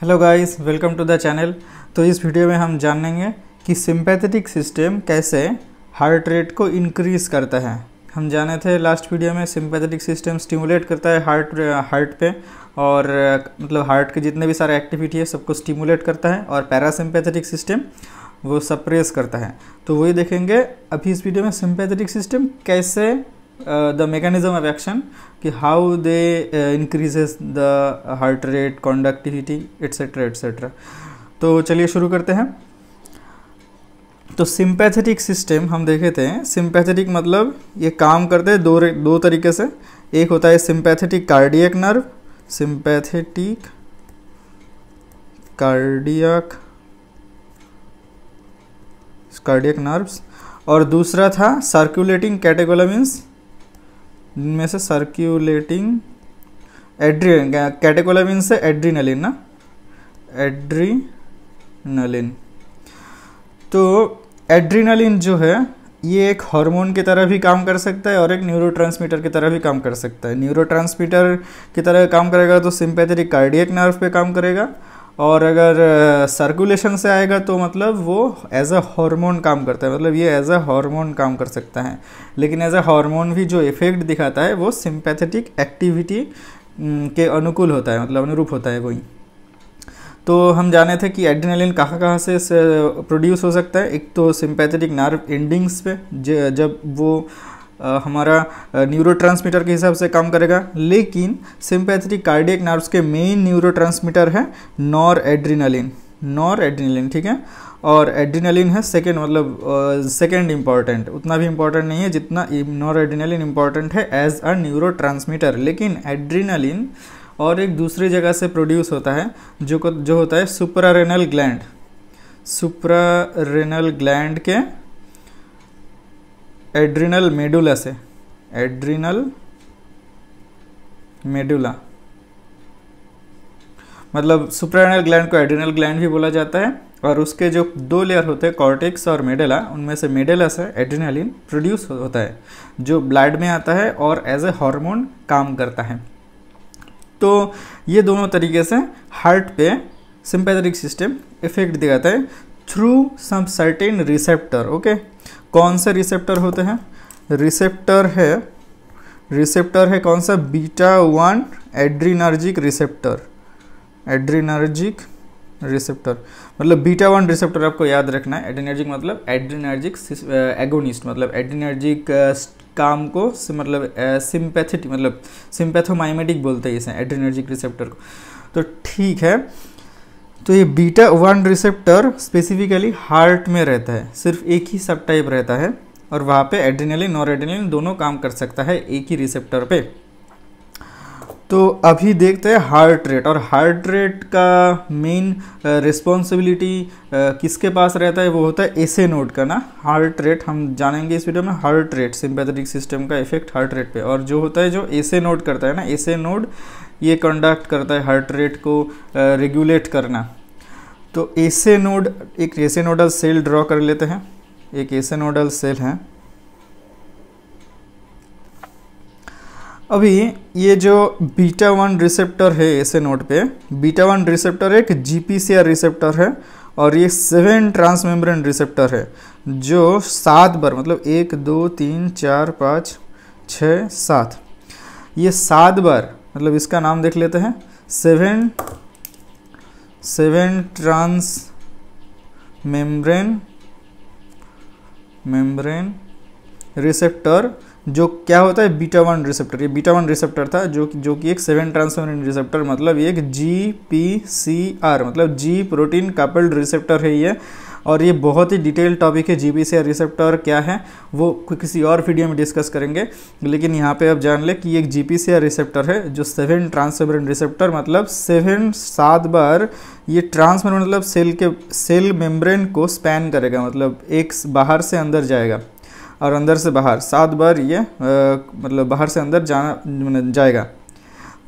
Hello guys, welcome to the channel. तो इस video में हम जानेंगे कि सिंपैथेटिक सिस्टम कैसे हार्ट रेट को इंक्रीज़ करता है। हम जाने थे लास्ट वीडियो में सिंपैथेटिक सिस्टम स्टिमुलेट करता है हार्ट पे और मतलब हार्ट के जितने भी सारे एक्टिविटी है सबको स्टिमुलेट करता है, और पैरासिम्पैथेटिक सिस्टम वो सप्रेस करता है। तो वही देखेंगे अभी इस वीडियो में, सिंपैथेटिक सिस्टम कैसे द मैकेनिज्म ऑफ एक्शन कि how they increases the heart rate, conductivity etcetera etcetera. तो चलिए शुरू करते हैं। तो सिंपैथेटिक सिस्टम हम देखे थे, सिंपैथेटिक मतलब ये काम करते हैं दो तरीके से। एक होता है sympathetic cardiac nerve, sympathetic cardiac nerves, और दूसरा था सर्कुलेटिंग कैटेकोलामिन्स, जिनमें से सर्कुलेटिंग कैटेकोलामिन से एड्रीनलिन ना, एड्रीनलिन। तो एड्रीनलिन जो है ये एक हार्मोन की तरह भी काम कर सकता है और एक न्यूरोट्रांसमीटर की तरह भी काम कर सकता है। न्यूरोट्रांसमीटर की तरह काम करेगा तो सिंपैथेटिक कार्डियक नर्व पे काम करेगा, और अगर सर्कुलेशन से आएगा तो मतलब वो एज अ हार्मोन काम करता है, मतलब ये एज अ हार्मोन काम कर सकता है। लेकिन एज अ हार्मोन भी जो इफेक्ट दिखाता है वो सिंपैथेटिक एक्टिविटी के अनुकूल होता है, मतलब अनुरूप होता है वही। तो हम जाने थे कि एड्रेनालिन कहाँ कहाँ से प्रोड्यूस हो सकता है। एक तो सिंपैथेटिक नर्व एंडिंग्स पे, जब वो हमारा न्यूरोट्रांसमीटर के हिसाब से काम करेगा। लेकिन सिंपैथेटिक कार्डियक नर्व्स के मेन न्यूरोट्रांसमीटर है नॉर एड्रेनालिन, ठीक है। और एड्रेनालिन है सेकेंड, मतलब सेकेंड इम्पॉर्टेंट, उतना भी इम्पॉर्टेंट नहीं है जितना नॉर एड्रेनालिन इम्पॉर्टेंट है एज अ न्यूरोट्रांसमीटर। लेकिन एड्रेनालिन और एक दूसरी जगह से प्रोड्यूस होता है जो होता है सुप्रारेनल ग्लैंड के एड्रिनल मेडुला से, एड्रिनल मेडुला, मतलब सुप्रारेनल ग्लैंड को एड्रिनल ग्लैंड भी बोला जाता है। और उसके जो दो लेयर होते हैं कॉर्टेक्स और मेडुला, उनमें से मेडुला से एड्रिनलिन प्रोड्यूस होता है जो ब्लड में आता है और एज ए हार्मोन काम करता है। तो ये दोनों तरीके से हार्ट पे सिंपैथेटिक सिस्टम इफेक्ट दिखाता है through some certain receptor. Okay, कौन से रिसेप्टर होते हैं? रिसेप्टर है कौन सा? बीटा 1 एड्रीनर्जिक रिसेप्टर, मतलब बीटा 1 रिसेप्टर आपको याद रखना है। एड्रीनर्जिक मतलब एड्रीनर्जिक एगोनिस्ट, मतलब एड्रीनर्जिक काम को मतलब सिंपैथेटिक, मतलब सिंपैथोमाइमेटिक बोलते हैं इसे, एड्रीनर्जिक रिसेप्टर को। तो ठीक है, तो ये बीटा 1 रिसेप्टर स्पेसिफिकली हार्ट में रहता है, सिर्फ एक ही सब टाइप रहता है, और वहाँ पे एड्रेनालिन नॉर एड्रेनालिन दोनों काम कर सकता है एक ही रिसेप्टर पे। तो अभी देखते हैं हार्ट रेट, और हार्ट रेट का मेन रिस्पॉन्सिबिलिटी किसके पास रहता है? वो होता है एसे नोड का ना। हार्ट रेट हम जानेंगे इस वीडियो में, हार्ट रेट, सिंपैथेटिक सिस्टम का इफेक्ट हार्ट रेट पे। और जो होता है, जो एसे नोड करता है ना, एसे नोड ये कंडक्ट करता है हार्ट रेट को रेगुलेट करना। तो एसे नोड, एक एसे नोडल सेल ड्रॉ कर लेते हैं। एक एसे नोडल सेल है। अभी ये जो बीटा 1 रिसेप्टर है एसे नोड पे, बीटा 1 रिसेप्टर एक जीपीसीआर रिसेप्टर है, और ये 7 ट्रांसमेम्ब्रेन रिसेप्टर है जो 7 बार, मतलब 1 2 3 4 5 6 7, ये 7 बार, मतलब इसका नाम देख लेते हैं, 7 ट्रांस मेम्ब्रेन रिसेप्टर, जो क्या होता है बीटा 1 रिसेप्टर। ये बीटा 1 रिसेप्टर था जो कि एक 7 ट्रांसमेम्ब्रेन रिसेप्टर, मतलब ये एक GPCR, मतलब जी प्रोटीन कपल्ड रिसेप्टर है ये। और ये बहुत ही डिटेल टॉपिक है, GPCR रिसेप्टर क्या है वो किसी और वीडियो में डिस्कस करेंगे। लेकिन यहाँ पे आप जान ले कि एक GPCR रिसेप्टर है जो 7 ट्रांसमेम्ब्रेन रिसेप्टर, मतलब 7 बार ये ट्रांसमेम्ब्रेन, मतलब सेल मेम्ब्रेन को स्पैन करेगा, मतलब एक बाहर से अंदर जाएगा और अंदर से बाहर 7 बार ये मतलब बाहर से अंदर जाएगा।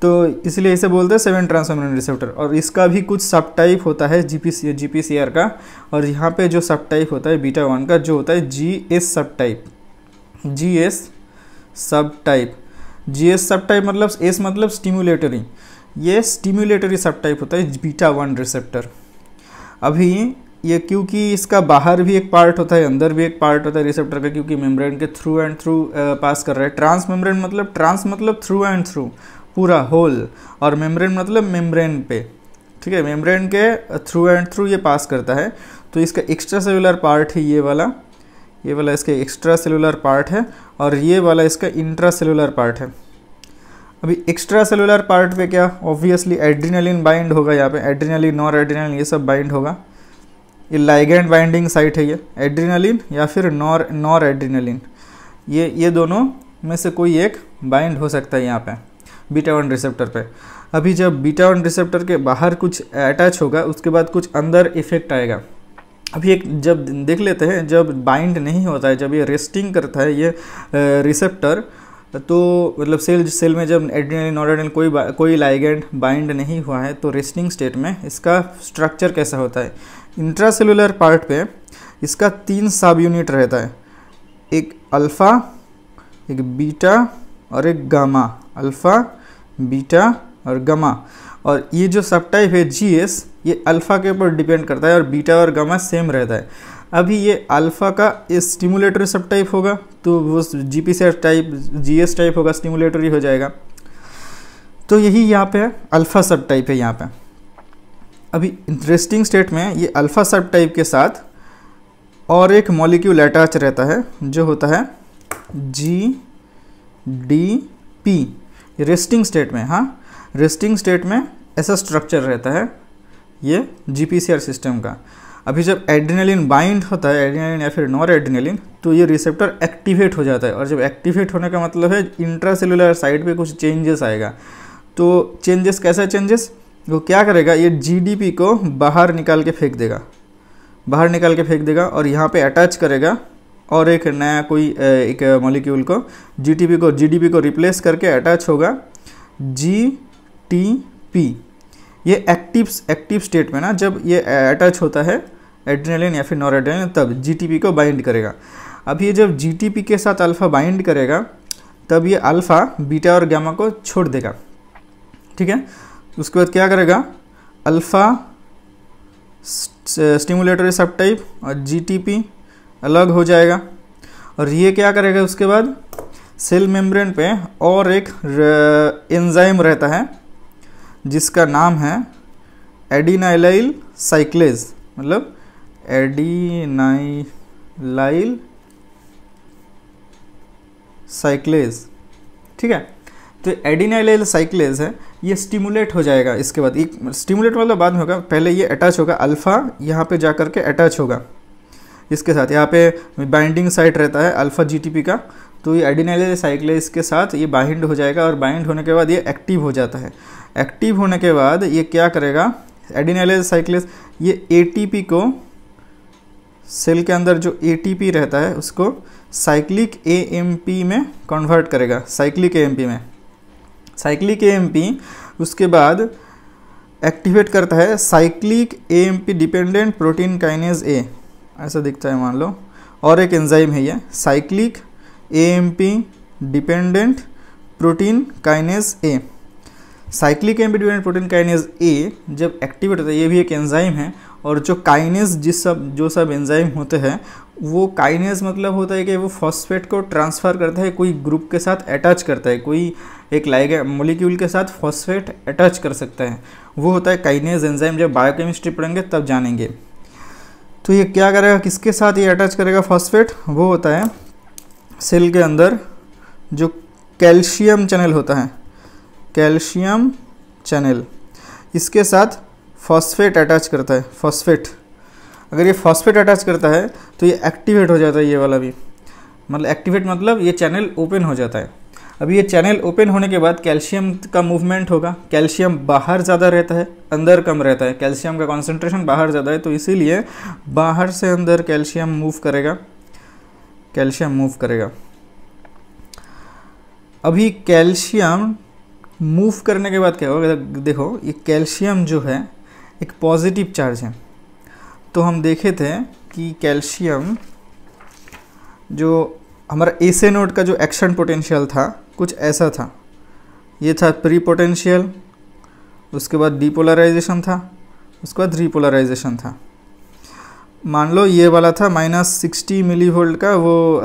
तो इसलिए इसे बोलते हैं 7 ट्रांसमेम्ब्रेन रिसेप्टर। और इसका भी कुछ सब टाइप होता है GPCR का, और यहाँ पे जो सब टाइप होता है बीटा 1 का, जो होता है GS सब टाइप मतलब S मतलब स्टिमुलेटरी, ये स्टिमुलेटरी सब टाइप होता है बीटा 1 रिसेप्टर। अभी ये क्योंकि इसका बाहर भी एक पार्ट होता है, अंदर भी एक पार्ट होता है रिसेप्टर का, क्योंकि मेम्ब्रेन के थ्रू एंड थ्रू पास कर रहा है। ट्रांस मेम्ब्रेन मतलब ट्रांस मतलब थ्रू एंड थ्रू, पूरा होल, और मेम्ब्रेन मतलब मेम्ब्रेन पे, ठीक है, मेम्ब्रेन के थ्रू एंड थ्रू ये पास करता है। तो इसका एक्स्ट्रा सेलुलर पार्ट है ये वाला इसका एक्स्ट्रा सेलुलर पार्ट है, और ये वाला इसका इंट्रा सेलुलर पार्ट है। अभी एक्स्ट्रा सेलुलर पार्ट पे क्या, ऑब्वियसली एड्रीनलिन बाइंड होगा, यहाँ पे एड्रीनलिन, नॉर एड्रीनलिन, ये सब बाइंड होगा। ये लाइगैंड बाइंडिंग साइट है, ये एड्रीनलिन या फिर नॉर एड्रीनलिन, ये दोनों में से कोई एक बाइंड हो सकता है यहाँ पे बीटा 1 रिसेप्टर पे। अभी जब बीटा 1 रिसेप्टर के बाहर कुछ अटैच होगा, उसके बाद कुछ अंदर इफेक्ट आएगा। अभी एक जब देख लेते हैं, जब बाइंड नहीं होता है, जब ये रेस्टिंग करता है ये रिसेप्टर, तो मतलब सेल में जब एड्रीनलिन नॉरएड्रेनालिन कोई लाइगैंड बाइंड नहीं हुआ है, तो रेस्टिंग स्टेट में इसका स्ट्रक्चर कैसा होता है। इंट्रासेलुलर पार्ट पे इसका 3 सब यूनिट रहता है, एक अल्फ़ा, एक बीटा और एक गामा। अल्फ़ा, बीटा और गामा। और ये जो सब टाइप है GS, ये अल्फ़ा के ऊपर डिपेंड करता है, और बीटा और गामा सेम रहता है। अभी ये अल्फ़ा का स्टिमुलेटरी सब टाइप होगा, तो वो GPCR टाइप, GS टाइप होगा, स्टिमुलेटरी हो जाएगा। तो यही यहाँ पे अल्फ़ा सब टाइप है यहाँ पे। अभी इंटरेस्टिंग स्टेट में ये अल्फ़ा सब टाइप के साथ और एक मॉलिक्यूल अटैच रहता है, जो होता है GDP। रेस्टिंग स्टेट में, हाँ, रेस्टिंग स्टेट में ऐसा स्ट्रक्चर रहता है ये GPCR सिस्टम का। अभी जब एड्रीनलिन बाइंड होता है, एड्रीनलिन या फिर नॉर एड्रीनलिन, तो ये रिसेप्टर एक्टिवेट हो जाता है, और जब एक्टिवेट होने का मतलब है इंट्रासेलुलर साइड पे कुछ चेंजेस आएगा। तो चेंजेस, कैसा चेंजेस, वो क्या करेगा, ये GDP को बाहर निकाल के फेंक देगा, और यहाँ पे अटैच करेगा और एक नया कोई एक मॉलिक्यूल को, GDP को रिप्लेस करके अटैच होगा GTP। ये एक्टिव स्टेट में ना, जब ये अटैच होता है एड्रीनलिन या फिर नॉरएड्रेनालिन, तब GTP को बाइंड करेगा। अब ये जब GTP के साथ अल्फ़ा बाइंड करेगा, तब ये अल्फ़ा बीटा और गामा को छोड़ देगा, ठीक है। उसके बाद क्या करेगा, अल्फ़ा स्टिमुलेटरी सब टाइप और GTP अलग हो जाएगा। और ये क्या करेगा, उसके बाद सेल मेम्ब्रेन पे और एक एंजाइम रहता है जिसका नाम है एडिनाइलाइल साइक्लेज, मतलब एडिनाइलाइल साइक्लेज, ठीक है। तो एडिनाइलाइल साइक्लेज है, ये स्टिमुलेट हो जाएगा। इसके बाद एक स्टिमुलेट मतलब बाद में होगा, पहले ये अटैच होगा, अल्फ़ा यहाँ पे जा कर के अटैच होगा इसके साथ। यहाँ पे बाइंडिंग साइट रहता है अल्फ़ा GTP का, तो ये एडिनाइलाइल साइक्लेज के साथ ये बाइंड हो जाएगा, और बाइंड होने के बाद ये एक्टिव हो जाता है। एक्टिव होने के बाद ये क्या करेगा, एडिनाइलाइल साइक्लेज ये ATP को, सेल के अंदर जो ATP रहता है उसको साइक्लिक AMP में कन्वर्ट करेगा, साइक्लिक AMP। उसके बाद एक्टिवेट करता है cyclic AMP dependent protein kinase A, ऐसा दिखता है मान लो, और एक एंजाइम है ये cyclic AMP dependent protein kinase A। Cyclic AMP dependent protein kinase A जब एक्टिवेट होता है, ये भी एक एंजाइम है, और जो काइनेज जो सब एंजाइम होते हैं, वो काइनेज मतलब होता है कि वो फॉस्फेट को ट्रांसफ़र करता है, कोई ग्रुप के साथ अटैच करता है, कोई एक लाइगैंड मॉलिक्यूल के साथ फॉस्फेट अटैच कर सकता है, वो होता है काइनेज एंजाइम। जब बायोकेमिस्ट्री पढ़ेंगे तब जानेंगे। तो ये क्या करेगा, किसके साथ ये अटैच करेगा फॉस्फेट, वो होता है सेल के अंदर जो कैल्शियम चैनल होता है, कैल्शियम चैनल, इसके साथ फॉस्फेट अटैच करता है। फॉस्फेट, अगर ये फॉस्फेट अटैच करता है तो ये एक्टिवेट हो जाता है, ये वाला भी, मतलब एक्टिवेट मतलब ये चैनल ओपन हो जाता है। अभी ये चैनल ओपन होने के बाद कैल्शियम का मूवमेंट होगा। कैल्शियम बाहर ज़्यादा रहता है, अंदर कम रहता है, कैल्शियम का कॉन्सेंट्रेशन बाहर ज़्यादा है, तो इसीलिए बाहर से अंदर कैल्शियम मूव करेगा। अभी कैल्शियम मूव करने के बाद क्या होगा, देखो ये कैल्शियम जो है एक पॉजिटिव चार्ज है। तो हम देखे थे कि कैल्शियम जो हमारा एसे नोड का जो एक्शन पोटेंशियल था कुछ ऐसा था, ये था प्री पोटेंशियल उसके बाद डीपोलराइजेशन था, उसके बाद रीपोलराइजेशन था। मान लो ये वाला था -60 मिली वोल्ट का वो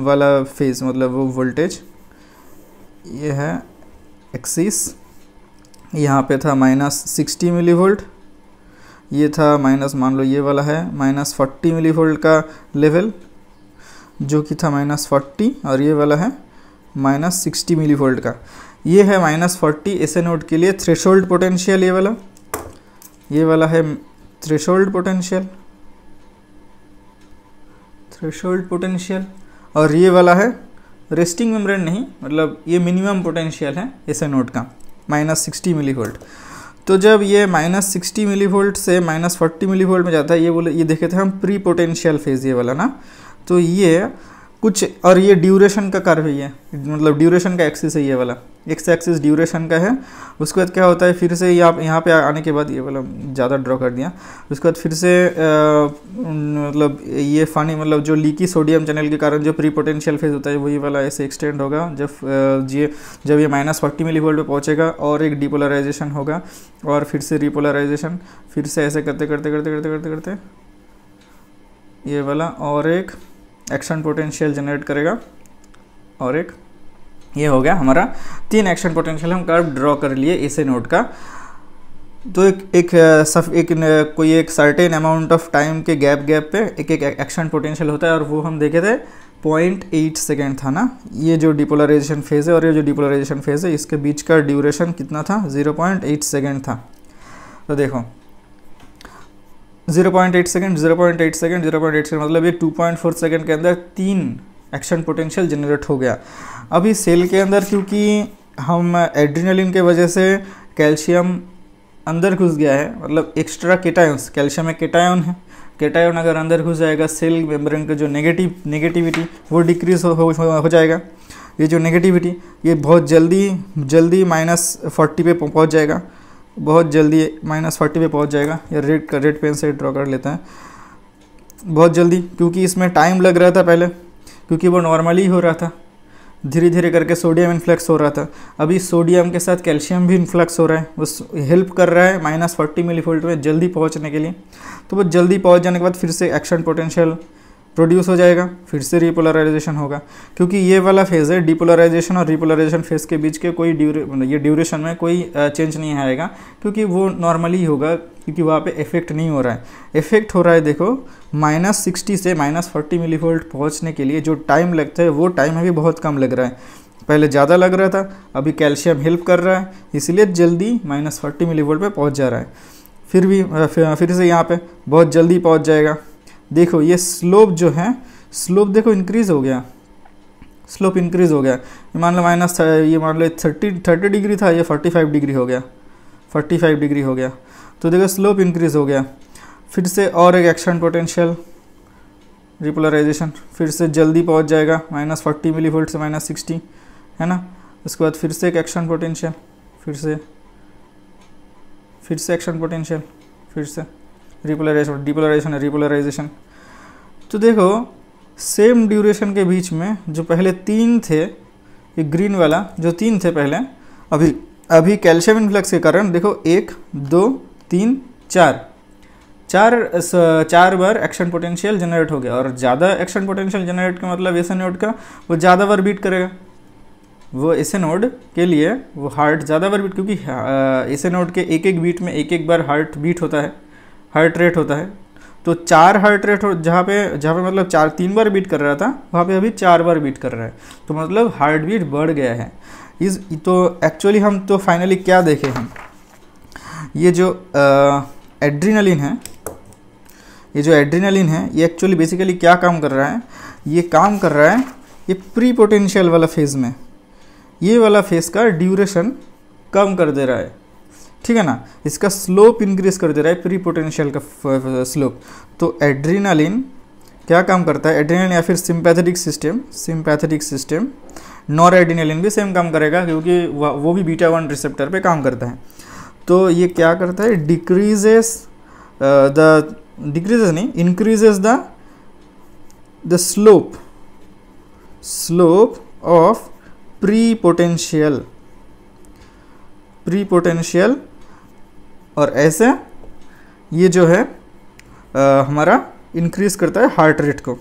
वाला फेज, मतलब वो वोल्टेज, ये है एक्सिस, यहाँ पे था -60 मिली वोल्ट, ये था माइनस, मान लो ये वाला है -40 मिली वोल्ट का लेवल जो कि था -40, और ये वाला है -60 मिली वोल्ट का। ये है -40 ऐसे नोड के लिए थ्रेशोल्ड पोटेंशियल, ये वाला है थ्रेशोल्ड पोटेंशियल, और ये वाला है रेस्टिंग मेम्ब्रेन नहीं, मतलब ये मिनिमम पोटेंशियल है ऐसे नोड का -60 मिली वोल्ट। तो जब ये -60 मिली वोल्ट से -40 मिली वोल्ट में जाता है, ये देखे थे हम प्री पोटेंशियल फेज, ये वाला ना, तो ये कुछ, और ये ड्यूरेशन का कर्व है, मतलब ड्यूरेशन का एक्सिस है, ये वाला एक्स एक्सिस ड्यूरेशन का है। उसके बाद क्या होता है, फिर से यहाँ पे आने के बाद, ये वाला ज़्यादा ड्रॉ कर दिया, उसके बाद फिर से मतलब ये फानी, मतलब जो लीकी सोडियम चैनल के कारण जो प्री पोटेंशियल फेज होता है वही वाला ऐसे एक्सटेंड होगा। जब ये -40 मिली वोल्ट पे पहुँचेगा और एक डीपोलराइजेशन होगा, और फिर से रीपोलराइजेशन, फिर से ऐसे करते करते करते करते करते करते ये वाला और एक एक्शन पोटेंशियल जनरेट करेगा, और एक ये हो गया हमारा 3 एक्शन पोटेंशियल हम कर्व ड्रॉ कर लिए ऐसे नोड का। तो कोई एक सर्टेन अमाउंट ऑफ टाइम के गैप पे एक एक्शन पोटेंशियल होता है, और वो हम देखे थे 0.8 सेकेंड था ना, ये जो डिपोलराइजेशन फेज़ है और ये जो डिपोलराइजेशन फेज़ है, इसके बीच का ड्यूरेशन कितना था, 0.8 सेकेंड था। तो देखो 0.8 सेकेंड, 0.8 सेकेंड, 0.8 सेकेंड, मतलब ये 2.4 सेकेंड के अंदर 3 एक्शन पोटेंशियल जनरेट हो गया। अभी सेल के अंदर क्योंकि हम एड्रेनालिन के वजह से कैल्शियम अंदर घुस गया है, मतलब एक्स्ट्रा केटायंस, कैल्शियम एक केटायन है, केटायन अगर अंदर घुस जाएगा सेल मेम्ब्रेन का जो नेगेटिविटी वो डिक्रीज हो जाएगा। ये जो नेगेटिविटी ये बहुत जल्दी -40 पे पहुंच जाएगा, बहुत जल्दी -40 पे पहुंच जाएगा। या रेड पेन से ड्रॉ कर लेते हैं, बहुत जल्दी, क्योंकि इसमें टाइम लग रहा था पहले, क्योंकि वो नॉर्मली हो रहा था, धीरे धीरे करके सोडियम इन्फ्लक्स हो रहा था। अभी सोडियम के साथ कैल्शियम भी इन्फ्लक्स हो रहा है, वो हेल्प कर रहा है -40 मिली वोल्ट में जल्दी पहुंचने के लिए। तो वो जल्दी पहुंच जाने के बाद फिर से एक्शन पोटेंशियल प्रोड्यूस हो जाएगा, फिर से रिपोलराइजेशन होगा, क्योंकि ये वाला फेज़ है डिपोलराइजेशन और रिपोलराइजेशन फेज़ के बीच के कोई ड्यूरेशन में कोई चेंज नहीं आएगा, क्योंकि वो नॉर्मली होगा, क्योंकि वहाँ पे इफेक्ट नहीं हो रहा है। इफेक्ट हो रहा है, देखो -60 से -40 मिली वोल्ट पहुँचने के लिए जो टाइम लगता है वो टाइम अभी बहुत कम लग रहा है, पहले ज़्यादा लग रहा था, अभी कैल्शियम हेल्प कर रहा है, इसलिए जल्दी -40 मिली वोल्ट पर पहुँच जा रहा है। फिर से यहाँ पर बहुत जल्दी पहुँच जाएगा। देखो ये स्लोप जो है, स्लोप देखो इंक्रीज़ हो गया, स्लोप इंक्रीज़ हो गया। ये मान लो -30 डिग्री था, ये 45 डिग्री हो गया, 45 डिग्री हो गया। तो देखो स्लोप इंक्रीज़ हो गया। फिर से और एक एक्शन पोटेंशियल रिपोलराइजेशन, फिर से जल्दी पहुंच जाएगा -40 मिली वोल्ट से -60, है ना। उसके बाद फिर से एक एक्शन पोटेंशियल, फिर से एक्शन पोटेंशियल, फिर से रिपोलराइजेशन। तो देखो सेम ड्यूरेशन के बीच में जो पहले 3 थे, ये ग्रीन वाला जो 3 थे पहले, अभी कैल्शियम इन्फ्लक्स के कारण देखो 1 2 3 4 बार एक्शन पोटेंशियल जनरेट हो गया। और ज़्यादा एक्शन पोटेंशियल जनरेट का मतलब ऐसे नोड का वो ज़्यादा बार बीट करेगा, वो ऐसे नोड के लिए वो हार्ट ज़्यादा बार बीट, क्योंकि ऐसे नोड के एक बीट में एक बार हार्ट बीट होता है, हार्ट रेट होता है। तो 4 हार्ट रेट जहाँ पे मतलब 3 बार बीट कर रहा था, वहाँ पे अभी 4 बार बीट कर रहा है, तो मतलब हार्ट बीट बढ़ गया है। तो एक्चुअली हम तो फाइनली क्या देखे हम, ये जो एड्रेनालिन है, ये एक्चुअली बेसिकली क्या काम कर रहा है, ये काम कर रहा है ये प्री पोटेंशियल वाला फेज़ में, ये वाला फेज़ का ड्यूरेशन कम कर दे रहा है, ठीक है ना। इसका स्लोप इंक्रीज कर दे रहा है, प्री पोटेंशियल का स्लोप। तो एड्रेनालिन क्या काम करता है, एड्रेनालिन या फिर सिंपैथेटिक सिस्टम, नॉर एड्रेनालिन भी सेम काम करेगा, क्योंकि वो भी बीटा-1 रिसेप्टर पे काम करता है। तो ये क्या करता है, increases the slope of pre potential और ऐसे ये जो है हमारा इंक्रीज़ करता है हार्ट रेट को।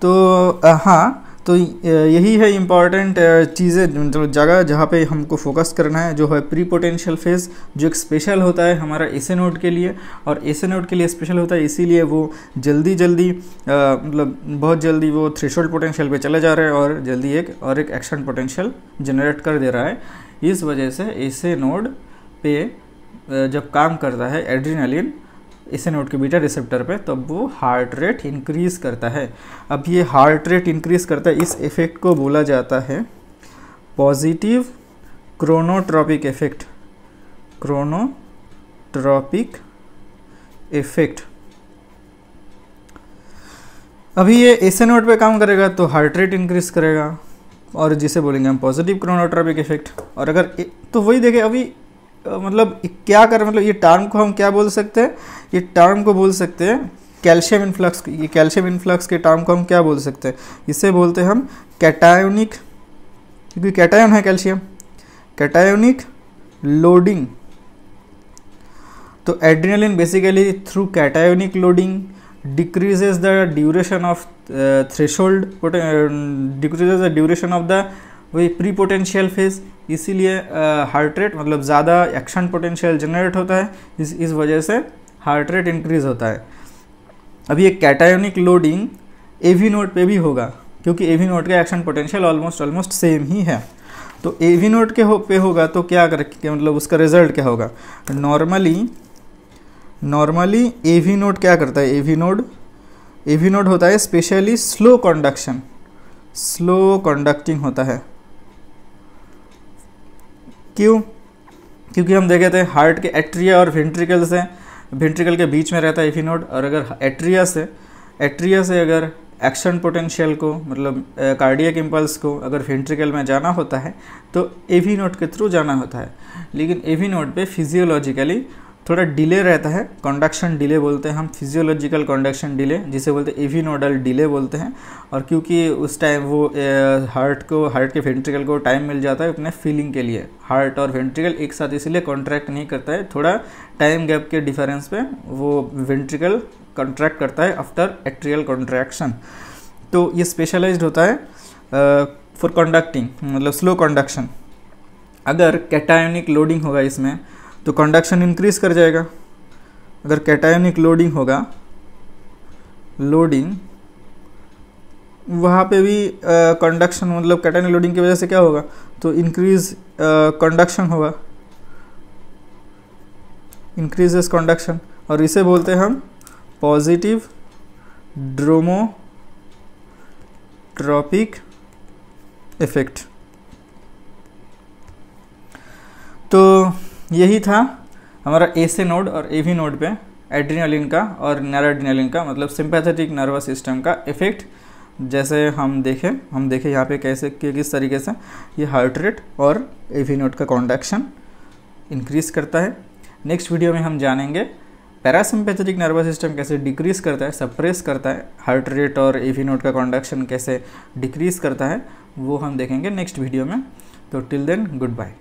तो हाँ, तो यही है इम्पॉर्टेंट चीज़ें, मतलब जगह जहाँ पे हमको फोकस करना है, जो है प्री पोटेंशियल फेज़, जो एक स्पेशल होता है हमारा एसे नोड के लिए। और एसे नोड के लिए स्पेशल होता है इसीलिए वो जल्दी मतलब बहुत जल्दी वो थ्रेशोल्ड पोटेंशियल पे चले जा रहे हैं और जल्दी एक एक्शन पोटेंशियल जनरेट कर दे रहा है। इस वजह से एसे नोड पे जब काम करता है एड्रेनालिन एसे नोड के बीटा रिसेप्टर पे, तब वो हार्ट रेट इंक्रीज़ करता है। अब ये हार्ट रेट इंक्रीज़ करता है, इस इफ़ेक्ट को बोला जाता है positive chronotropic effect. Chronotropic effect. अभी ये एसे नोड पे काम करेगा तो हार्ट रेट इंक्रीज़ करेगा, और जिसे बोलेंगे हम पॉजिटिव क्रोनोट्रॉपिक इफ़ेक्ट। और अगर तो वही देखें अभी मतलब क्या कर, मतलब ये टर्म को हम क्या बोल सकते हैं, ये टर्म को बोल सकते हैं कैल्शियम इन्फ्लक्स। ये कैल्शियम इन्फ्लक्स के टर्म को हम क्या बोल सकते हैं, इसे बोलते हैं हम कैटायोनिक, क्योंकि कैटायन है कैल्शियम, कैटायोनिक लोडिंग। तो adrenaline basically through cationic loading decreases the duration of threshold, decreases the duration of the वही प्री पोटेंशियल फेज। इसीलिए हार्ट रेट मतलब ज़्यादा एक्शन पोटेंशियल जनरेट होता है, इस वजह से हार्ट रेट इंक्रीज़ होता है। अभी एक कैटायोनिक लोडिंग एवी नोड पे भी होगा, क्योंकि एवी नोड का एक्शन पोटेंशियल ऑलमोस्ट सेम ही है। तो एवी नोड के पे होगा तो क्या मतलब उसका रिजल्ट क्या होगा। नॉर्मली एवी नोड क्या करता है, एवी नोड होता है स्पेशली स्लो कंडक्टिंग होता है। क्यों? क्योंकि हम देखे थे हार्ट के एट्रिया और वेंट्रिकल के बीच में रहता है एवी नोड। और अगर एट्रिया से अगर एक्शन पोटेंशियल को मतलब कार्डियक इम्पल्स को अगर वेंट्रिकल में जाना होता है तो एवी नोड के थ्रू जाना होता है। लेकिन एवी नोड पे फिजियोलॉजिकली थोड़ा डिले रहता है, कंडक्शन डिले बोलते हैं हम, फिजियोलॉजिकल कंडक्शन डिले, जिसे बोलते हैं एवी नोडल डिले बोलते हैं। और क्योंकि उस टाइम वो हार्ट के वेंट्रिकल को टाइम मिल जाता है अपने फीलिंग के लिए। हार्ट और वेंट्रिकल एक साथ इसीलिए कॉन्ट्रैक्ट नहीं करता है, थोड़ा टाइम गैप के डिफरेंस पे वो वेंट्रिकल कॉन्ट्रैक्ट करता है आफ्टर एट्रियल कॉन्ट्रैक्शन। तो ये स्पेशलाइज्ड होता है फॉर कंडक्टिंग, मतलब स्लो कंडक्शन। अगर कैटायोनिक लोडिंग होगा इसमें तो कंडक्शन इंक्रीज कर जाएगा। अगर कैटायोनिक लोडिंग होगा, वहाँ पे भी कंडक्शन मतलब कैटायोनिक लोडिंग की वजह से क्या होगा, तो इंक्रीज कंडक्शन होगा, इंक्रीजेस कंडक्शन। और इसे बोलते हैं हम पॉजिटिव ड्रोमोट्रॉपिक इफेक्ट। तो यही था हमारा एसे नोड और एवी नोड पे एड्रेनालिन का और नॉरएड्रेनालिन का मतलब सिंपैथेटिक नर्वस सिस्टम का इफेक्ट। जैसे हम देखें यहाँ पे कैसे किस तरीके से ये हार्ट रेट और एवी नोड का कंडक्शन इंक्रीज करता है। नेक्स्ट वीडियो में हम जानेंगे पैरासिम्पैथेटिक नर्वस सिस्टम कैसे डिक्रीज करता है, सप्रेस करता है, हार्ट रेट और एवी नोड का कंडक्शन कैसे डिक्रीज करता है, वो हम देखेंगे नेक्स्ट वीडियो में। तो टिल देन गुड बाय।